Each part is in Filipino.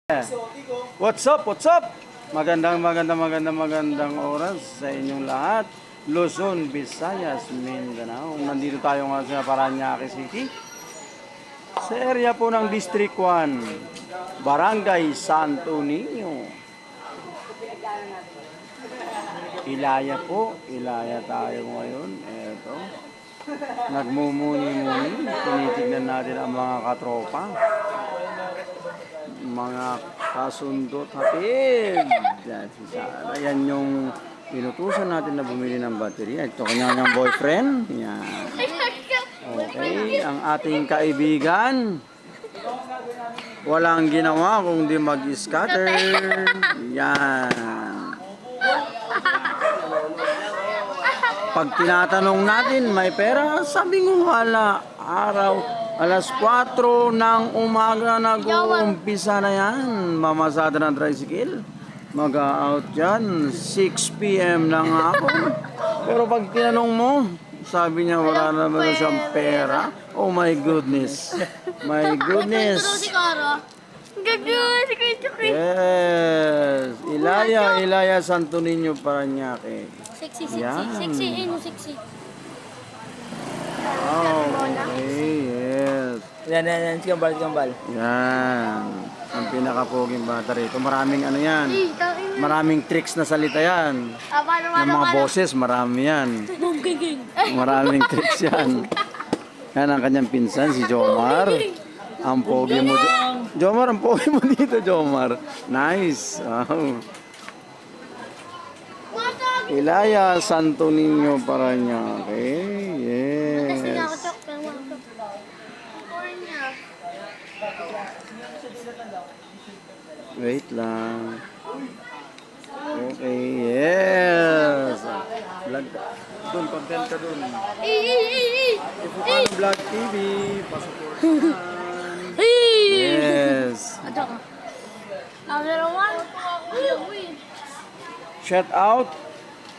What's up? What's up? Magandang oras sa inyong lahat. Luzon, Visayas, Mindanao. Nandito tayo nga sa Parañaque City. Sa area po ng District 1, Barangay Santo Niño. Ilaya po. Ilaya tayo ngayon. Eto. Nagmumuni-muni. Tinitignan natin ang mga katropa. Mga kasundot hatid. Ayan yung pinutusan natin na bumili ng baterya. Ito kanyang boyfriend. Yan. Okay, ang ating kaibigan. Walang ginawa kundi mag-scatter. Yan. Pag tinatanong natin, may pera? Sabi ngo wala. Araw. Alas 4 ng umaga nag-uumpisa na yan. Mamasada ng tricycle. Mag-out yan. 6 p.m. na nga ako. Pero pag tinanong mo, sabi niya wala naman siyang pera. Oh my goodness. My goodness. Yes. Ilaya Santo Niño, Parañaque. Sexy. Oh, okay, yes. Yan, si Kambal. Yan. Ang pinaka-poging bata rito. Maraming ano yan. Maraming tricks na salita yan. Ng mga boses, marami yan. Maraming tricks yan. Yan ang kanyang pinsan, si Jomar. Ang pogi mo. Jomar, ang pogi mo dito, Jomar. Nice. Wow. Ilaya Santo Niño, Parañaque. Yes. Wait lang. Okay, yes. Vlog ka. Doon, content ka doon. Ifukano Vlog TV. Pasuportahan. Yes.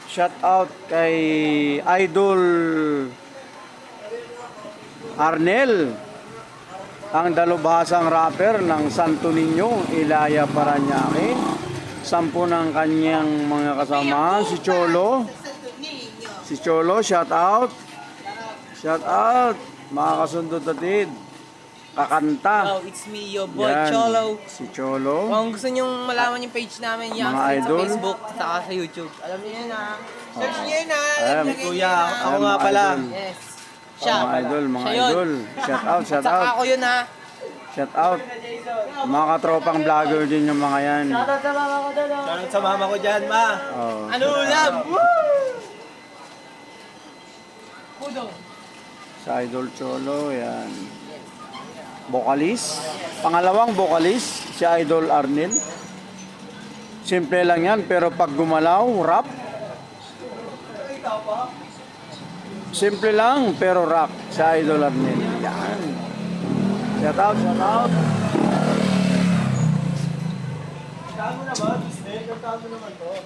Shout out kay Idol Arnel, ang dalubhasang rapper ng Santo Niño, Ilaya, Parañaque. 10 ng kanyang mga kasama, si Cholo. Shout out. Mga kasundot atid. Kakanta. Oh, it's me, your boy, Yan, Cholo. si Cholo. Kung gusto nyong malaman yung page namin, yan Mga sa idol. Facebook, saka sa YouTube. Alam niyo yun ha. Search niyo yun ha. Ayan, Kuya, ako ayan, nga mga pala. idol. Yes. Siya. Mga idol. Siya yun. Shout out. Saka ako yun ha. Shout out. Mga katropang vlogger din yung mga yan. Shoutout sa mama ko doon. Shoutout sa mama ko dyan, ma. Oh. Ano ulam? Pudo. Sa Idol Cholo, yan. Vocalist. Pangalawang vocalist, si Idol Arnel. Simple lang yan, pero pag gumalaw, rap. Simple lang, pero rock. Si Idol Arnel. Yan. Shout out.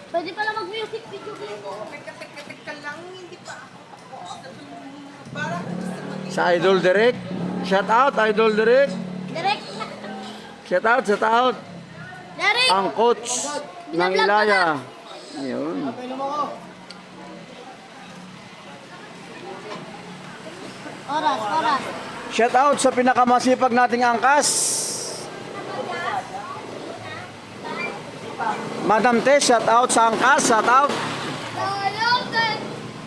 Pwede pala mag-music video. Sa Idol Direct. Shout out, Idol Direct. Direct. Shout out. Direct. Ang coach ng Ilaya. Ayun. Oras. Shout out sa pinakamasipag nating angkas. Madam Tess, shout out sa angkas, shout out.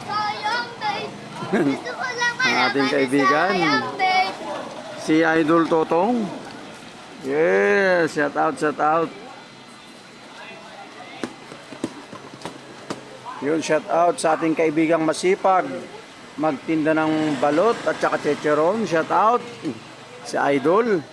Sayang day. Gusto ko lang Ang ating malaman kaibigan. sayang day. Si Idol Totong. Yes, shout out. Yun, shout out sa ating kaibigang masipag. Magtinda ng balot at saka chicharon. Shout out si Idol.